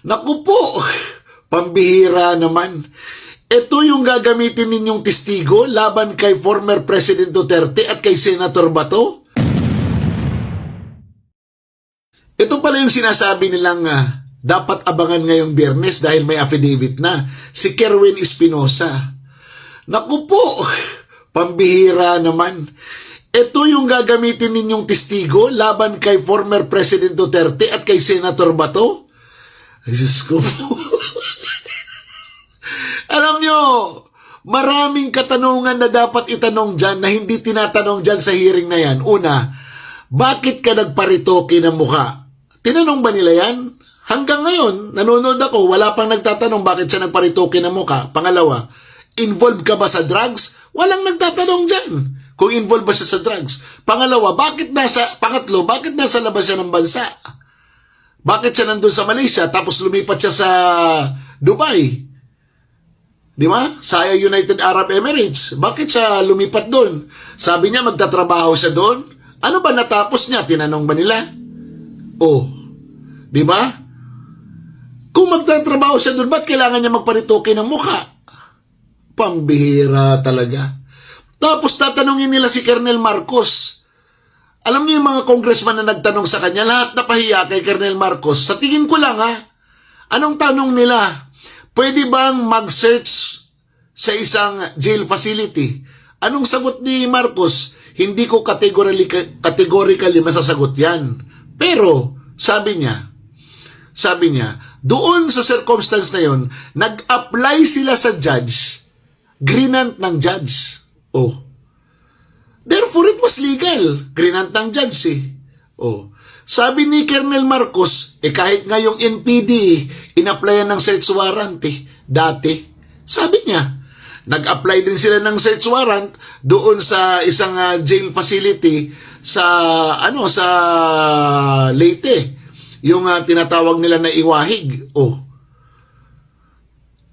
Naku po, pambihira naman. Ito yung gagamitin ninyong testigo laban kay former President Duterte at kay Senator Bato? Ito pala yung sinasabi nilang dapat abangan ngayong Biyernes dahil may affidavit na, si Kerwin Espinosa. Naku po, pambihira naman. Ito yung gagamitin ninyong testigo laban kay former President Duterte at kay Senator Bato? Ay, Diyos ko po. Alam nyo, maraming katanungan na dapat itanong dyan na hindi tinatanong dyan sa hearing na yan. Una, bakit ka nagparitoke ng mukha? Tinanong ba nila yan? Hanggang ngayon, nanonood ako, wala pang nagtatanong bakit siya nagparitoke ng mukha. Pangalawa, involved ka ba sa drugs? Walang nagtatanong dyan kung involved ba siya sa drugs. Pangatlo, bakit nasa labas siya ng bansa? Bakit siya nandun sa Malaysia tapos lumipat siya sa Dubai? Di ba? Sa United Arab Emirates. Bakit siya lumipat doon? Sabi niya magtatrabaho siya doon. Ano ba natapos niya? Tinanong ba nila? Oh. Di ba? Kung magtatrabaho siya doon, ba't kailangan niya magparitoke ng mukha? Pambihira talaga. Tapos tatanungin nila si Colonel Marcos. Alam niyo yung mga congressman na nagtanong sa kanya, lahat napahiya kay Colonel Marcos. Sa tingin ko lang anong tanong nila? Pwede bang mag-search sa isang jail facility? Anong sagot ni Marcos? Hindi ko categorically masasagot yan. Pero, sabi niya, doon sa circumstance na yon, nag-apply sila sa judge, grinant ng judge. Oh. Therefore, it was legal. Grinant ng judge Oh. Sabi ni Colonel Marcos, kahit nga yung NPD, in-applyan ng search warrant dati. Sabi niya, nag-apply din sila ng search warrant doon sa isang jail facility sa Leyte. Yung tinatawag nila na Iwahig. Oh.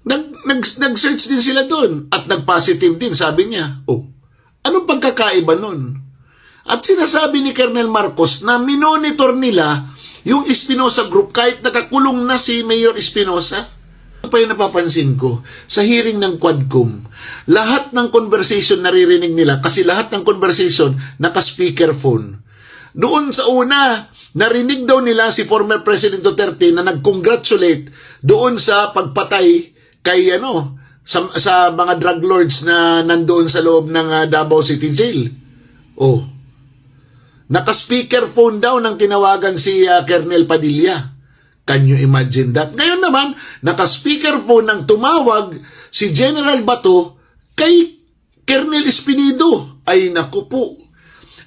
Nag-search din sila doon at nag-positive din, sabi niya. Oh. Anong pagkakaiba nun? At sinasabi ni Colonel Marcos na minonitor nila yung Espinosa Group kahit nakakulong na si Mayor Espinosa. Ito pa yung napapansin ko sa hearing ng Quadcom. Lahat ng conversation naririnig nila kasi lahat ng conversation naka-speakerphone. Doon sa una, narinig daw nila si former President Duterte na nag-congratulate doon sa pagpatay kay sa mga drug lords na nandoon sa loob ng Davao City Jail. Oh. Naka-speakerphone daw nang tinawagan si Colonel Padilla. Can you imagine that? Ngayon naman, naka-speakerphone nang tumawag si General Bato kay Colonel Espinido. Ay naku po.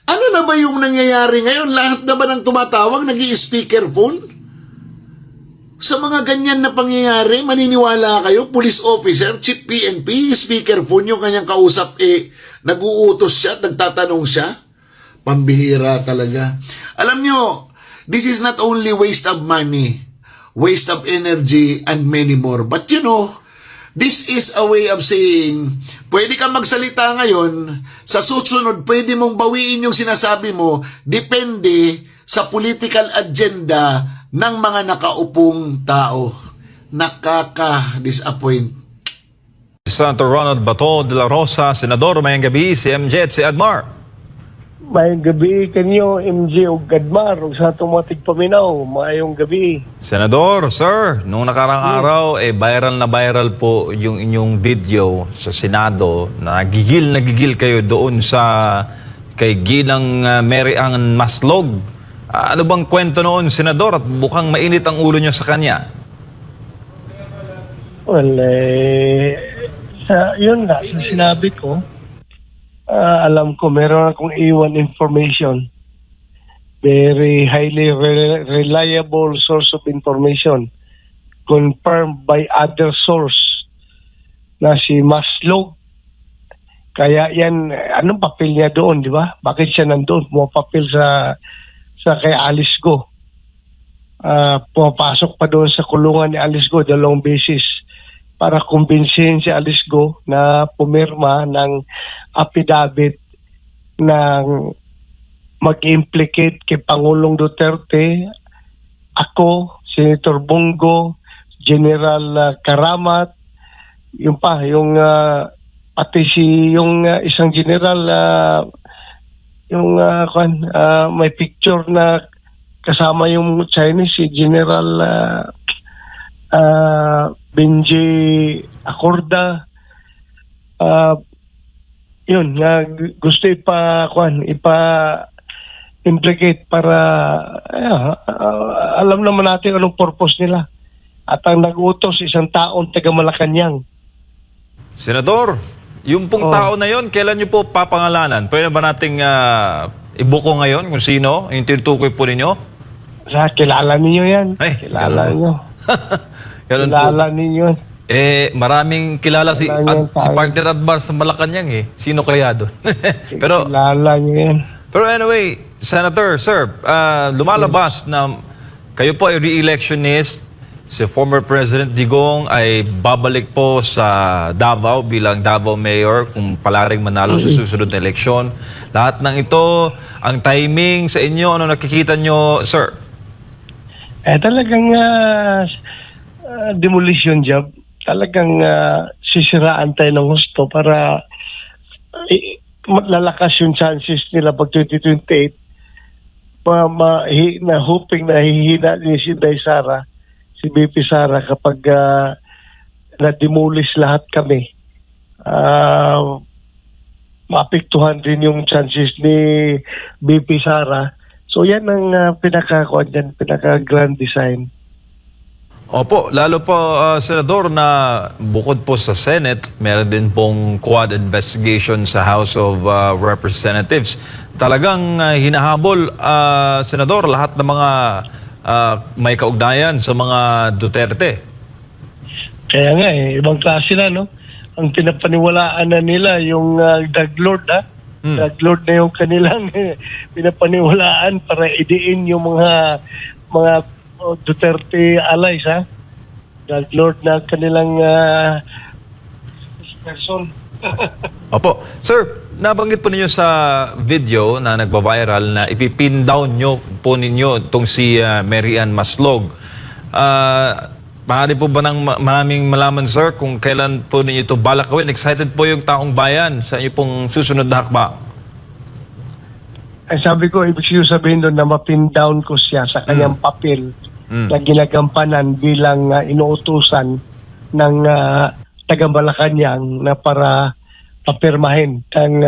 Ano na ba yung nangyayari ngayon? Lahat na ba ng tumatawag nag-i-speakerphone? Sa mga ganyan na pangyayari, maniniwala kayo, police officer, chief PNP, speakerphone yung kanyang kausap, nag-uutos siya, nagtatanong siya? Pambihira talaga. Alam nyo, this is not only waste of money, waste of energy, and many more. But this is a way of saying, pwede kang magsalita ngayon, sa susunod, pwede mong bawiin yung sinasabi mo, depende sa political agenda ng mga nakaupong tao. Nakaka-disappoint. Senator Ronald Bato de la Rosa, Senador, mayang gabi, si MJ at si Admar. Mayong gabi kanyo, MJ o Gadmar, o sa tumatig paminaw, mayong gabi. Senador, sir, nung nakarang araw, viral na viral po yung inyong video sa Senado na nagigil kayo doon sa kay Ginang Mary Ann Maslog. Ano bang kwento noon, Senador, at mukhang mainit ang ulo nyo sa kanya? Well, yun nga, sa sinabi ko, alam ko meron akong iwan information. Very highly reliable source of information. Confirmed by other source na si Maslog. Kaya yan, anong papel niya doon, di ba? Bakit siya nandoon? Pumapapil sa kay Alice Go. Pumapasok pa doon sa kulungan ni Alice Go dalawang beses para kumbinsihin si Alice Go na pumirma ng affidavit ng mag-implicate kay Pangulong Duterte, ako, Senator Bongo, General Karamat, yung pa, yung pati yung isang general, yung may picture na kasama yung Chinese, si General Benji Acorda. Yun, gusto implicate para alam naman natin anong purpose nila. At ang nag-utos isang taong taga Malacanang. Senador, yung pong tao na yon, kailan nyo po papangalanan? Pwede ba nating ibuko ngayon kung sino yung tinutukoy po ninyo? Kilala niyo yan. Ay, Kilala ganun niyo. Ganun po. Kilala niyo. Maraming kilala si partner Adbar sa Malacanang eh. Sino kaya doon? Pero Kilala niyo yan. Pero anyway, Senator, sir, lumalabas na kayo po ay re-electionist. Si former President Digong ay babalik po sa Davao bilang Davao Mayor kung palaring manalo sa susunod na eleksyon. Lahat ng ito, ang timing sa inyo, ano nakikita nyo, sir? Talagang demolition job. Talagang sisiraan tayo ng gusto para lalakas yung chances nila pag 2028 na hoping na hihina ni si Inday Sara, si BP Sara kapag na-demolish lahat kami. Maapektuhan din yung chances ni BP Sara. So yan ang pinaka-grand design. Opo, lalo po, Senador, na bukod po sa Senate, meron din pong quad investigation sa House of Representatives. Talagang hinahabol, Senador, lahat ng mga may kaugnayan sa mga Duterte. Kaya nga ibang klase na, no? Ang pinapaniwalaan na nila yung drug lord, ha? Drug lord na yung kanilang pinapaniwalaan para idiin yung mga Duterte allies, ha? Drug lord na kanilang person. Opo. Sir, nabanggit po ninyo sa video na nagba-viral na ipipin down nyo po ninyo itong si Mary Ann Maslog. Maaari po ba ng maraming malaman, sir, kung kailan po ninyo ito balak gawin? Excited po yung taong bayan sa inyo pong susunod na hakbang. Ay, sabi ko, ibig sabihin doon na mapin down ko siya sa kanyang papel na ginagampanan bilang inuutusan ng taga Malacanang na para papirmahin ang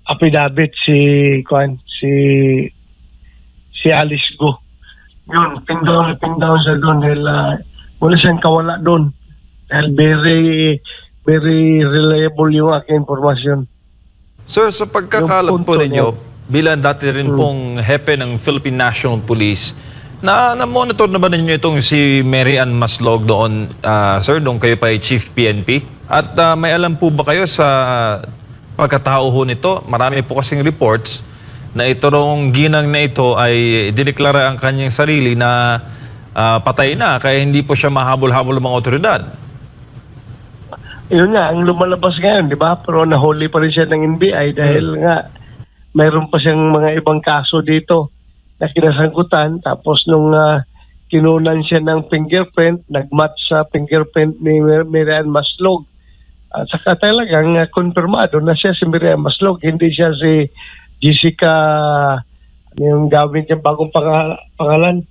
affidavit si Alice Go. Yun, pin down siya doon dahil wala siyang kawala doon. Dahil very reliable yung aking informasyon. Sir, sa pagkakalam po ninyo, bilang dati rin pong hepe ng Philippine National Police, na-monitor na ba ninyo itong si Mary Ann Maslog doon, sir, doon kayo pa ay Chief PNP? At may alam po ba kayo sa pagkatao ho nito? Marami po kasing reports na itong ginang na ito ay dineklara ang kanyang sarili na patay na, kaya hindi po siya mahabol-habol ng mga otoridad. Yun nga, ang lumalabas ngayon, di ba? Pero nahuli pa rin siya ng NBI dahil nga mayroon pa siyang mga ibang kaso dito na kinasangkutan. Tapos nung kinunan siya ng fingerprint, nagmatch sa fingerprint ni Mary Ann Maslog. At saka talagang konfirmado na siya si Mary Ann Maslog, hindi siya si Jessica, yung gawin niyang bagong pangalan.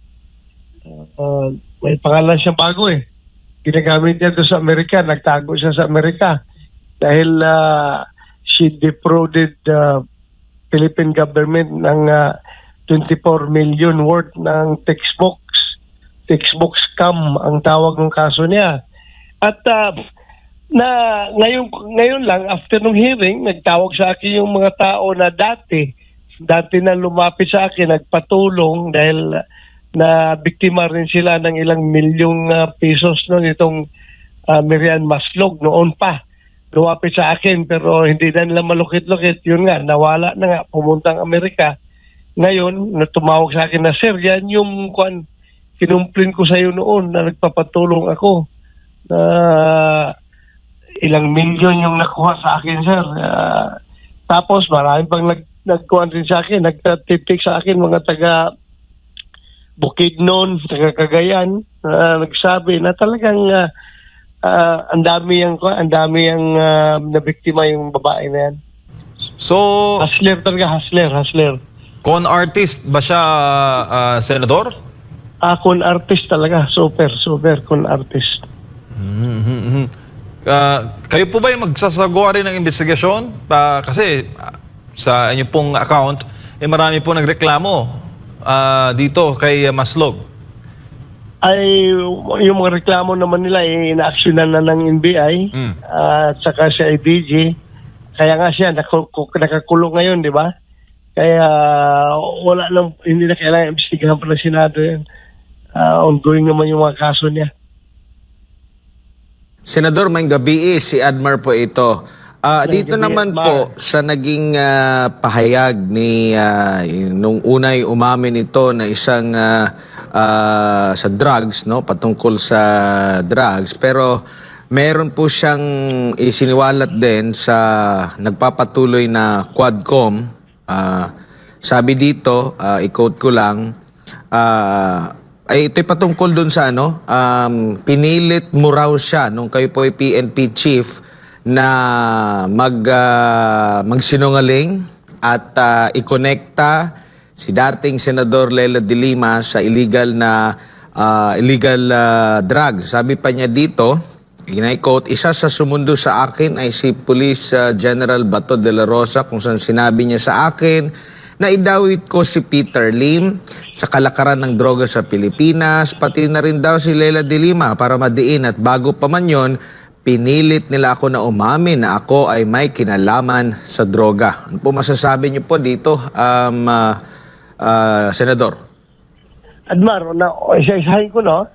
May pangalan siyang bago eh. Ginagamit niya doon sa Amerika, nagtago siya sa Amerika dahil she defrauded the Philippine government ng 24 million worth ng textbook scam ang tawag ng kaso niya. At ngayon lang after ng hearing, nagtawag sa akin yung mga tao na dati na lumapit sa akin, nagpatulong dahil na biktima rin sila ng ilang milyong pesos noon itong Mary Ann Maslog noon pa. Lumapit sa akin pero hindi na nila malukit-lukit. Yun nga, nawala na nga, pumuntang Amerika. Ngayon, tumawag sa akin na, sir, yan yung kinumplin ko sa iyo noon na nagpapatulong ako. Ilang milyon yung nakuha sa akin, sir. Tapos marami pang nagkuhan rin sa akin, nagtitip sa akin mga taga Bukidnon, taga Cagayan, nagsabi na talagang ang dami ang nabiktima yung babae na yan. So, Hustler talaga, hustler. con artist ba siya, Senador? Con artist talaga, super con artist. Mhm. Kayo po ba yung magsasagawa rin ng investigasyon? Kasi sa inyo pong account, marami po nagreklamo dito kay Maslog. Ay, yung mga reklamo naman nila, ina-actionan na ng NBI at saka sa IDG. Kaya nga siya, nakakulong ngayon, di ba? Kaya hindi na kailangan imbestigahan pa ng Senado yan. Ongoing naman yung mga kaso niya. Senador, may gabi si Admar po ito. Dito gabi, naman Admar. po sa naging pahayag ni nung unay umamin ito na isang sa drugs, no, patungkol sa drugs, pero meron po siyang isiniwalat din sa nagpapatuloy na Quadcom. Sabi dito, i-quote ko lang, ay ito'y patungkol dun sa pinilit mo raw siya nung kayo po ay PNP chief na magsinungaling at ikonekta si dating Senador Leila de Lima sa illegal drugs. Sabi pa niya dito, i-quote, isa sa sumundo sa akin ay si Police General Bato de la Rosa, kung saan sinabi niya sa akin na idawit ko si Peter Lim sa kalakaran ng droga sa Pilipinas, pati na rin daw si Leila de Lima para madiin, at bago pa man yon, pinilit nila ako na umamin na ako ay may kinalaman sa droga. Ano po masasabi niyo po dito, Senador? Admar, isa-isahin ko, no?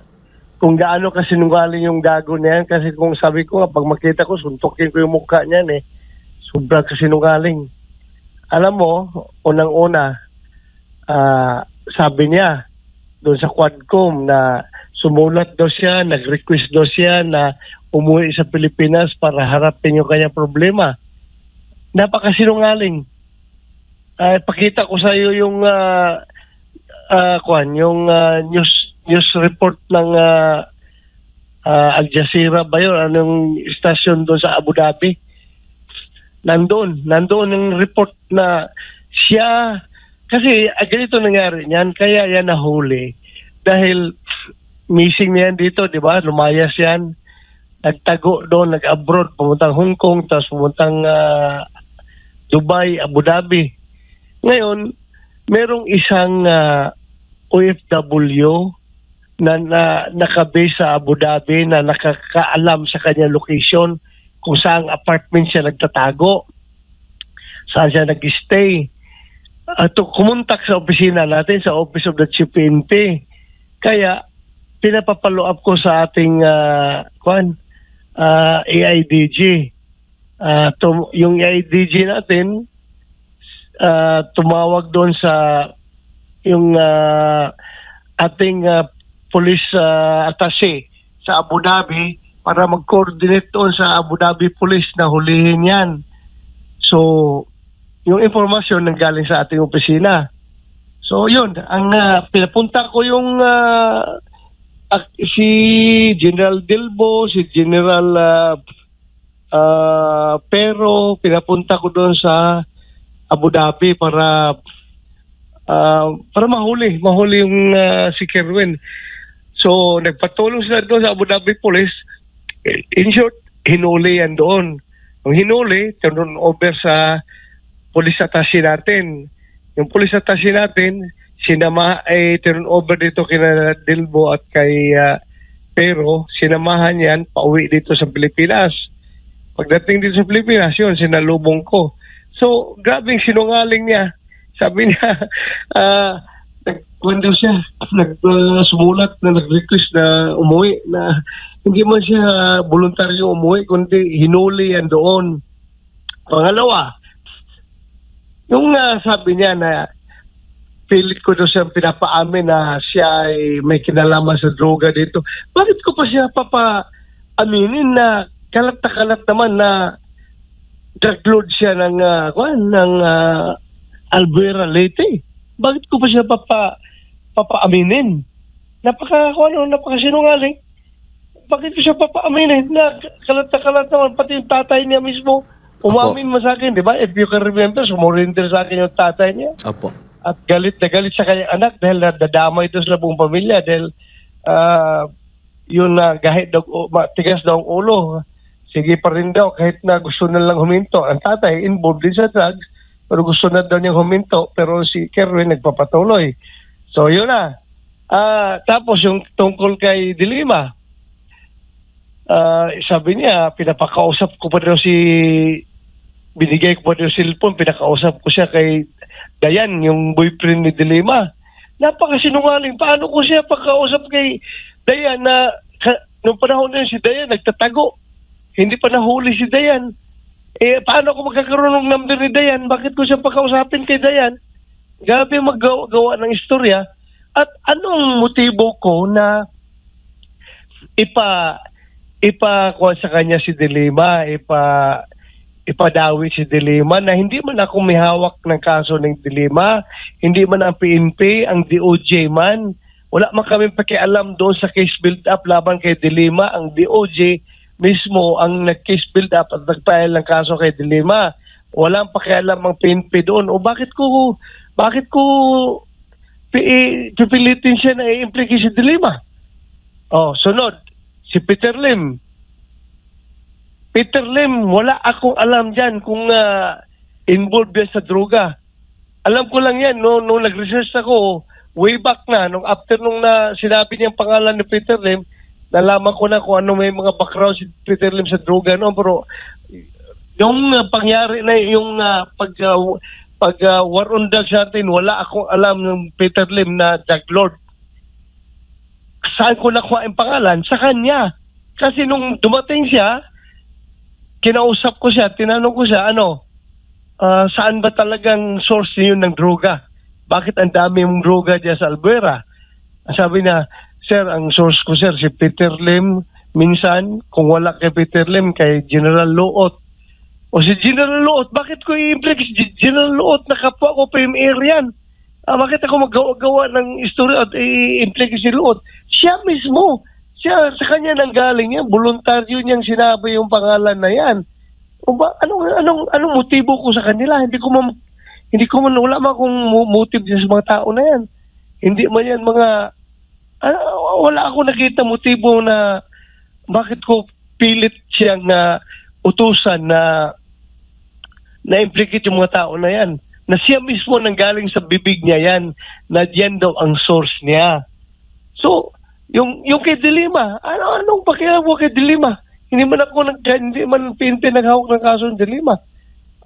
Kung gaano kasi nungaling yung gago niya yan. Kasi kung sabi ko nga, pag makita ko, suntukin ko yung mukha niyan eh. Sobrang kasi nungaling. Alam mo, unang-una, sabi niya doon sa Quadcom na sumulat daw siya, nag-request daw siya na umuwi sa Pilipinas para harapin yung kanyang problema. Napakasinungaling. Pakita ko sa iyo yung news report ng Al Jazeera ba yun? Anong station doon sa Abu Dhabi? Nandoon yung report na siya, kasi ganito nangyari niyan, kaya yan nahuli. Dahil missing niyan dito, di ba? Lumayas yan. Nagtago doon, nag-abroad, pumuntang Hong Kong, tapos pumuntang Dubai, Abu Dhabi. Ngayon, merong isang OFW na nakabase sa Abu Dhabi na nakakaalam sa kanyang location kung saan apartment siya nagtatago, saan siya nag-stay. Kumontak sa opisina natin, sa Office of the Chief PNP. Kaya, pinapapalo up ko sa ating AIDG. Yung AIDG natin, tumawag doon sa yung ating police attaché sa Abu Dhabi para mag-coordinate doon sa Abu Dhabi Police na hulihin yan. So, yung informasyon nanggaling sa ating opisina. So, yun. Ang pinapunta ko yung si General Dilbo, si General Pero, pinapunta ko doon sa Abu Dhabi para mahuli yung si Kerwin. So, nagpatulong sila doon sa Abu Dhabi Police. In short, hinuli yan doon. Ang hinuli, turn over sa police attaché natin. Yung police attaché natin, turn over dito kina Dilbo at kay Pero, sinamahan yan, pauwi dito sa Pilipinas. Pagdating dito sa Pilipinas, yun, sinalubong ko. So, grabing sinungaling niya. Sabi niya, nagkwento siya, sumulat na nag-request na umuwi, na hindi man siya voluntaryo umuwi, kundi hinuli yan doon. Pangalawa, yung sabi niya na pilit ko doon siya pinapaamin na siya ay may kinalaman sa droga dito. Bakit ko pa siya papaaminin na kalat na kalat naman na drug lord siya ng Albuera Leyte? Bakit ko pa siya papaaminin? napakasinungaling. Bakit ko siya papaaminin na kalat na kalat naman, pati yung tatay niya mismo, umamin mo sa akin, di ba? If you can remember, sumurinder sa akin yung tatay niya. Opo. At galit na galit sa kanyang anak dahil nadadamay ito sa buong pamilya dahil yun na kahit daw, matigas daw ang ulo. Sige pa rin daw kahit na gusto na lang huminto. Ang tatay involved din sa drugs pero gusto na daw niyang huminto pero si Kerwin nagpapatuloy. So yun na. Tapos yung tungkol kay Dilima, sabi niya, pinapakausap ko pa daw binigay ko pa daw cellphone, pinakausap ko siya kay Dayan, yung boyfriend ni Dilima. Napakasinungaling. Paano ko siya pakausap kay Dayan na nung panahon na yun si Dayan nagtatago. Hindi pa nahuli si Dayan. Paano ako magkakaroon ng number ni Dayan? Bakit ko siya pakausapin kay Dayan? Grabe maggawa ng istorya. At anong motibo ko na ipakuha sa kanya si Dilima, ipadawi si Dilima na hindi man ako may hawak ng kaso ng Dilima, hindi man ang PNP, ang DOJ man. Wala man kami pakialam doon sa case build-up laban kay Dilima. Ang DOJ mismo ang nag-case build-up at nag-file ng kaso kay Dilima. Walang pakialam ang PNP doon. O bakit ko pipilitin siya na i-implicate si Dilima? Sunod, si Peter Lim. Peter Lim, wala akong alam dyan kung involved yan sa droga. Alam ko lang yan, nung nag-research ako, way back na, after nung sinabi niyang pangalan ni Peter Lim, nalaman ko na kung ano may mga background si Peter Lim sa droga. No? Pero yung pangyari na yung pag war on drugs natin, wala akong alam ng Peter Lim na drug lord. Saan ko nakuha ang pangalan? Sa kanya. Kasi nung dumating siya, kinausap ko siya, tinanong ko siya, saan ba talagang source niyo ng droga? Bakit ang dami yung droga dyan sa Albuera? Sabi na, sir, ang source ko, sir, si Peter Lim. Minsan, kung wala kay Peter Lim, kay General Luot. O si General Luot, bakit ko i-implicate si General Luot? Nakapwa ko pa yung yan. Bakit ako magawa ng istorya at i-implicate si Luot? Siya mismo. Siya, sa kanya nanggaling yan. Voluntaryo niyang sinabi yung pangalan na yan. O ba, anong motibo ko sa kanila? Hindi ko man, wala man akong motive sa mga tao na yan. Hindi man yan mga, wala ako nakita motibo na bakit ko pilit siyang utusan na implicate yung mga tao na yan. Na siya mismo nanggaling sa bibig niya yan, na yan daw ang source niya. So, yung kay Dilima, anong pakialam ko kay Dilima? Hindi man PNP naghawak ng kaso ng Dilima.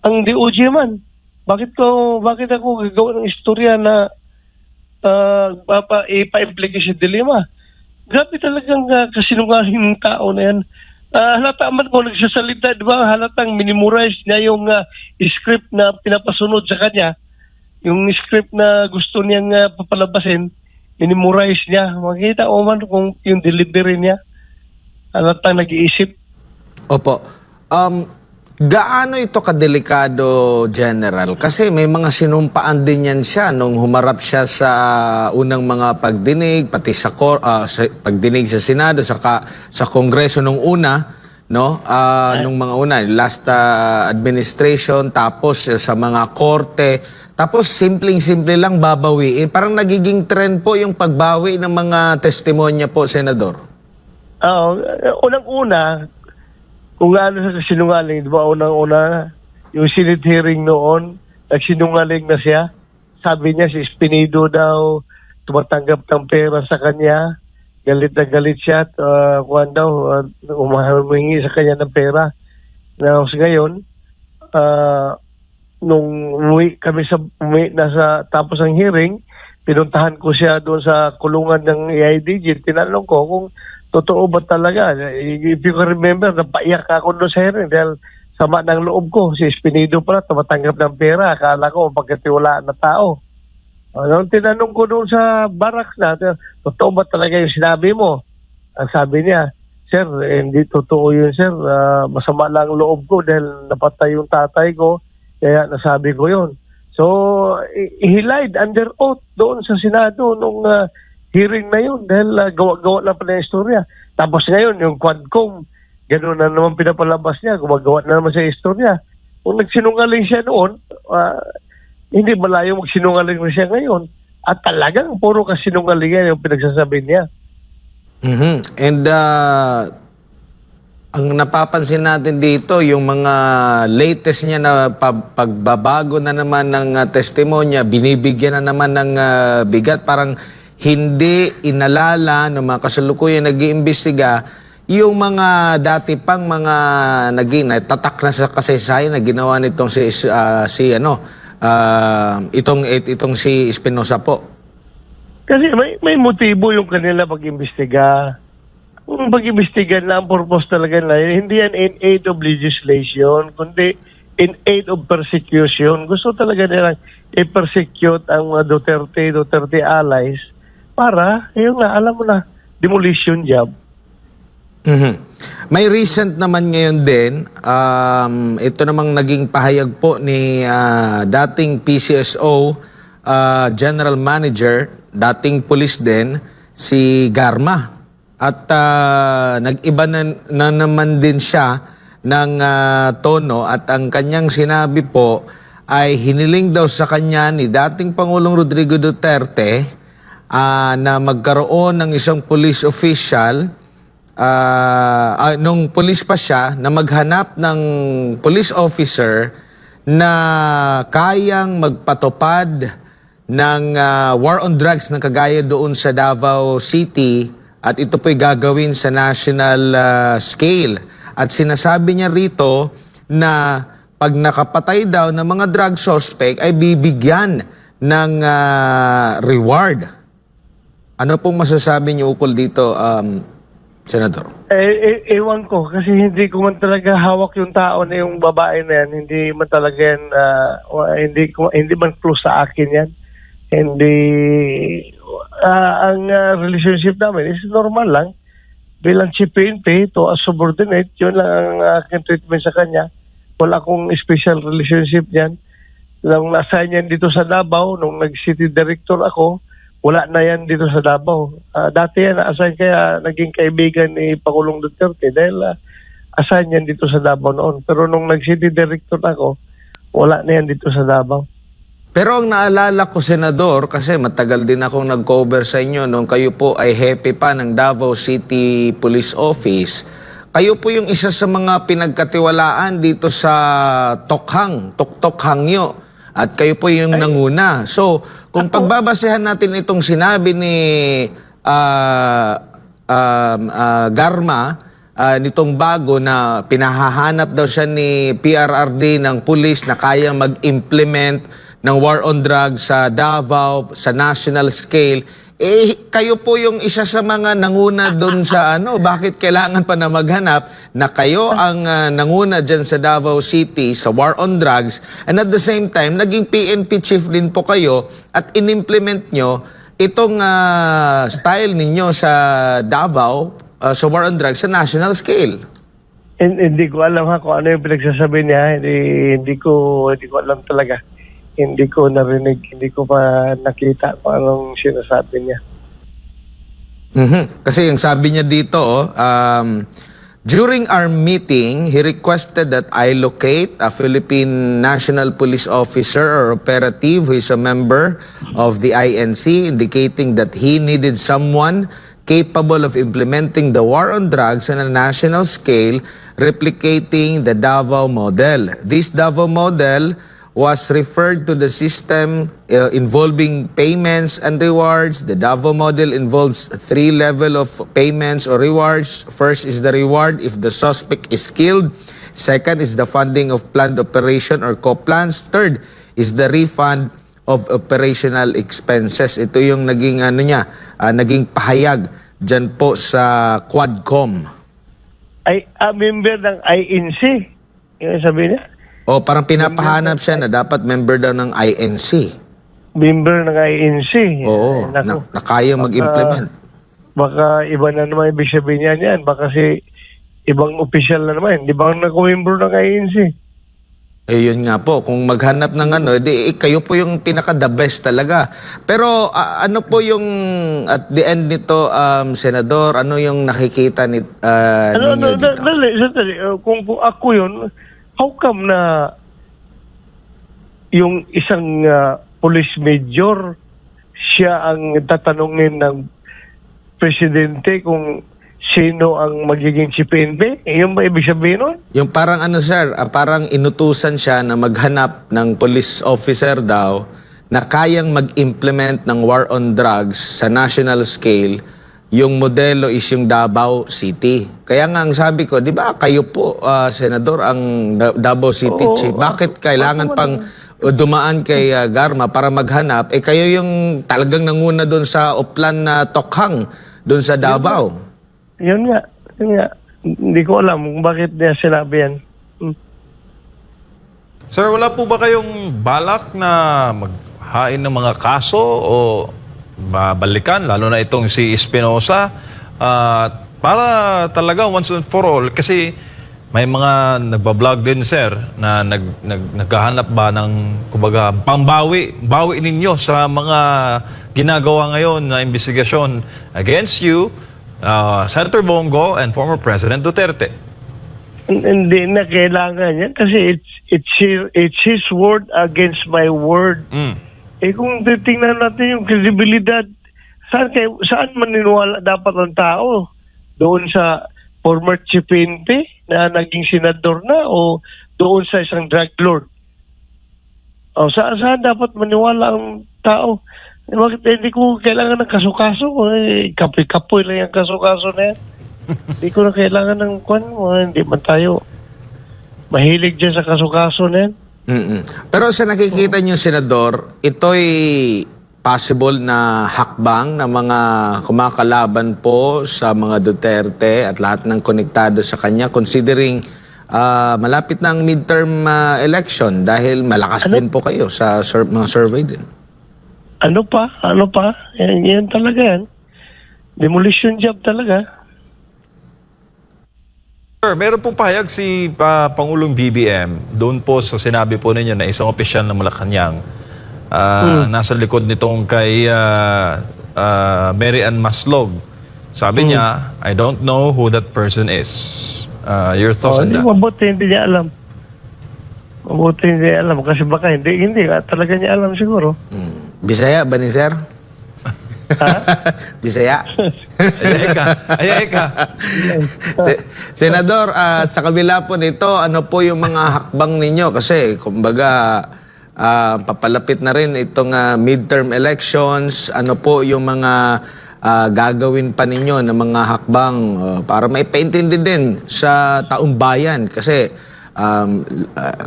Ang DOJ man. Bakit ako gagawa ng istorya na ipa-implicate si Dilima? Grabe talagang kasinungaling ng tao na yan. Halata man kung nagsasalita, di ba? Halatang minimorize niya yung script na pinapasunod sa kanya. Yung script na gusto niyang papalabasin, minimorize niya. Makikita mo man kung yung delivery niya. Halatang nag-iisip. Opo. Gaano ito kadelikado, General? Kasi may mga sinumpaan din yan siya nung humarap siya sa unang mga pagdinig, pati sa pagdinig sa Senado, sa Kongreso nung una, no? Nung mga una, last administration, tapos sa mga korte, tapos simpleng-simple lang babawiin. Parang nagiging trend po yung pagbawi ng mga testimonya po, Senador. Unang-una, kung ano sa sinungaling, di ba, unang-una, yung Senate hearing noon, nagsinungaling na siya. Sabi niya, si Espinido daw, tumatanggap ng pera sa kanya. Galit na galit siya at humingi sa kanya ng pera. Na ngayon, nung tapos ng hearing, pinuntahan ko siya doon sa kulungan ng AIDG. Tinanong ko kung totoo ba talaga? If you can remember, napaiyak ako doon sa hearing dahil sama ng loob ko. Si Espinido pala, tumatanggap ng pera. Akala ko, pagkatiwalaan na tao. Nung tinanong ko doon sa barracks na, totoo ba talaga yung sinabi mo? Ang sabi niya, sir, hindi totoo yun, sir. Masama lang loob ko dahil napatay yung tatay ko. Kaya nasabi ko yun. So, he lied under oath doon sa Senado nung hearing na yun dahil gawa-gawa lang pa na istorya. Tapos ngayon, yung Quadcom, gano'n na naman pinapalabas niya, gumagawa na naman siya istorya. Kung nagsinungaling siya noon, hindi malayo magsinungaling na siya ngayon. At talagang puro kasinungalingan yung pinagsasabi niya. And ang napapansin natin dito, yung mga latest niya na pagbabago na naman ng testimonya, binibigyan na naman ng bigat, parang hindi inalala ng mga kasalukuyan nag-iimbestiga yung mga dati pang mga naging tatak na sa kasaysayan na ginawa nitong itong si Espinosa po. Kasi may motibo yung kanila pag-imbestiga. Kung pag-imbestiga na ang purpose talaga na hindi yan in aid of legislation, kundi in aid of persecution. Gusto talaga nilang i-persecute ang mga Duterte allies para, yun na, alam mo na, demolition job. May recent naman ngayon din, ito namang naging pahayag po ni dating PCSO General Manager, dating police din, si Garma. At nag-iba na naman din siya ng tono at ang kanyang sinabi po ay hiniling daw sa kanya ni dating Pangulong Rodrigo Duterte na magkaroon ng isang police official nung police pa siya na maghanap ng police officer na kayang magpatupad ng war on drugs na kagaya doon sa Davao City. At ito po'y gagawin sa national scale. At sinasabi niya rito na pag nakapatay daw ng mga drug suspect ay bibigyan ng reward. Ano pong masasabi niyo ukol dito, Senador? Ewan ko, kasi hindi ko man talaga hawak yung tao na yung babae na yan. Hindi man talaga yan, hindi man close sa akin yan. Hindi, ang relationship namin is normal lang. Bilang chief PNP to a subordinate, yun lang ang aking treatment sa kanya. Wala akong special relationship niyan. Nung na-assign yan dito sa Davao, nung nag-city director ako, wala na yan dito sa Davao. Dati yan na-assign, kaya naging kaibigan ni Pangulong Duterte dahil assign yan dito sa Davao noon. Pero nung nag-city director ako, wala na yan dito sa Davao. Pero ang naalala ko, Senador, kasi matagal din akong nag-cover sa inyo nung kayo po ay hepe pa ng Davao City Police Office. Kayo po yung isa sa mga pinagkatiwalaan dito sa Tuktok Hangyo. At kayo po yung nanguna. So, kung pagbabasehan natin itong sinabi ni Garma, nitong bago na pinahahanap daw siya ni PRRD ng pulis na kayang mag-implement ng war on drugs sa Davao, sa national scale, kayo po yung isa sa mga nanguna doon sa bakit kailangan pa na maghanap na kayo ang nanguna dyan sa Davao City sa war on drugs, and at the same time, naging PNP chief din po kayo at in-implement nyo itong style ninyo sa Davao sa war on drugs sa national scale. Hindi ko alam kung ano yung pinagsasabi niya. Hindi ko alam talaga. Hindi ko narinig, hindi ko pa nakita kung anong sinasabi niya. Kasi yung sabi niya dito, during our meeting, he requested that I locate a Philippine National Police Officer or operative who is a member of the INC, indicating that he needed someone capable of implementing the war on drugs on a national scale, replicating the Davao model. This Davao model was referred to the system involving payments and rewards. The Davao model involves 3 levels of payments or rewards. First is the reward if the suspect is killed. Second is the funding of planned operation or co-plans. Third is the refund of operational expenses. Ito yung naging naging pahayag dyan po sa Quadcom. Ay, member ng INC. Yung sabi niya? O parang pinapahanap siya na dapat member daw ng INC. Member ng INC. Oo, na kaya mag-implement. Baka iba na naman ibig sabihin niya yan. Baka si ibang official na naman. Di ba nag-member ng INC? Eh, yun nga po, kung maghanap ng ano, kayo po yung pinaka-the best talaga. Pero ano po yung, at the end nito, Senador, ano yung nakikita ninyo dito? Sandali. Kung ako yun, how come na yung isang police major, siya ang tatanungin ng presidente kung sino ang magiging CPNP? Yung ba ibig sabihin nun? Yung parang ano sir, parang inutusan siya na maghanap ng police officer daw na kayang mag-implement ng war on drugs sa national scale. Yung modelo is yung Davao City. Kaya nga ang sabi ko, di ba kayo po, Senador, ang Davao City Chief. Bakit kailangan pang dumaan kay Garma para maghanap? Eh kayo yung talagang nanguna doon sa Oplan na Tokhang, doon sa Davao. Yun nga. Hindi ko alam kung bakit niya sinabi yan. Sir, wala po ba kayong balak na maghain ng mga kaso o babalikan, lalo na itong si Espinosa, para talaga once and for all? Kasi may mga nagbablog din, sir, na naghahanap ba ng, kumbaga, bawi ninyo sa mga ginagawa ngayon na investigasyon against you, Senator Bongo and former President Duterte. Hindi na kailangan yan kasi it's his word against my word. Eh kung titingnan natin yung kredibilidad, saan maniniwala dapat ang tao? Doon sa former chief PNP na naging senador na o doon sa isang drug lord? O saan dapat maniwala ang tao? Eh, bakit hindi ko kailangan ng kaso-kaso? Eh, kapoy-kapoy lang yung kaso-kaso na yan. Hindi ko na kailangan ng kwan mo. Hindi man tayo mahilig dyan sa kaso-kaso na yan. Pero sa nakikita niyo, Senador, ito'y possible na hakbang na mga kumakalaban po sa mga Duterte at lahat ng konektado sa kanya, considering malapit na ang midterm election dahil malakas din po kayo sa mga survey din. Ano pa? Yan talaga yan. Demolition job talaga. Sir, meron pong pahayag si Pangulong BBM doon po sa sinabi po ninyo na isang opisyal ng Malacanang nasa likod nitong kay Mary Ann Maslog. Sabi niya, I don't know who that person is. Your thoughts on that? Mabuti hindi niya alam. Kasi baka hindi talaga niya alam siguro. Bisaya ba ni Sir? Bisaya? Ayaw ka. Senador, sa kabila po nito, ano po yung mga hakbang ninyo? Kasi, kumbaga, papalapit na rin itong midterm elections. Ano po yung mga gagawin pa ninyo na mga hakbang para maipaintindi din sa taong bayan? Kasi,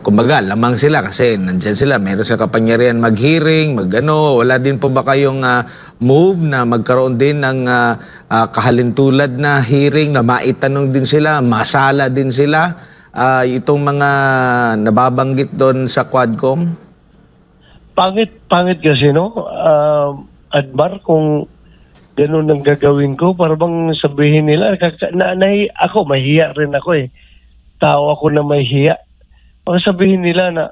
kumbaga, lamang sila kasi nandyan sila, meron sa kapangyarihan mag-hearing, wala din po ba kayong move na magkaroon din ng kahalintulad na hearing na maitanong din sila, masala din sila itong mga nababanggit doon sa Quadcom? Pangit kasi, no? Admar, kung ganun ang gagawin ko, para bang sabihin nila, ako, mahiya rin ako eh. Tao ako na may hiya. Baka sabihin nila na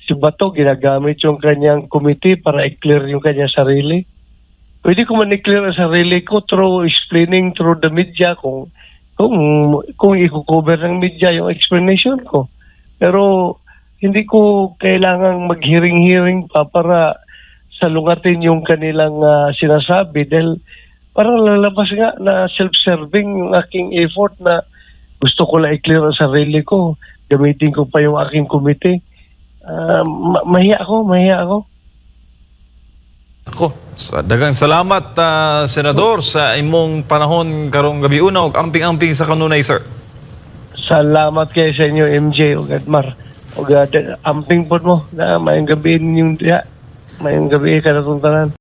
si Bato ginagamit yung kanyang committee para i-clear yung kanyang sarili. Pwede ko man i-clear ang sarili ko through explaining through the media kung i-cover ng media yung explanation ko. Pero hindi ko kailangang mag-hearing pa para salungatin yung kanilang sinasabi dahil parang lalabas nga na self-serving yung aking effort na gusto ko lang i-clear ang sarili ko. Gamitin ko pa yung aking committee. Mahiya ako. Dagang salamat, Senador, sa imong panahon karong gabi una ug amping-amping sa kanunay, sir. Salamat kayo sa inyo, MJ o Gadmar. O amping po mo na mayang gabi ninyong diya. Mayang gabi ka na tanan.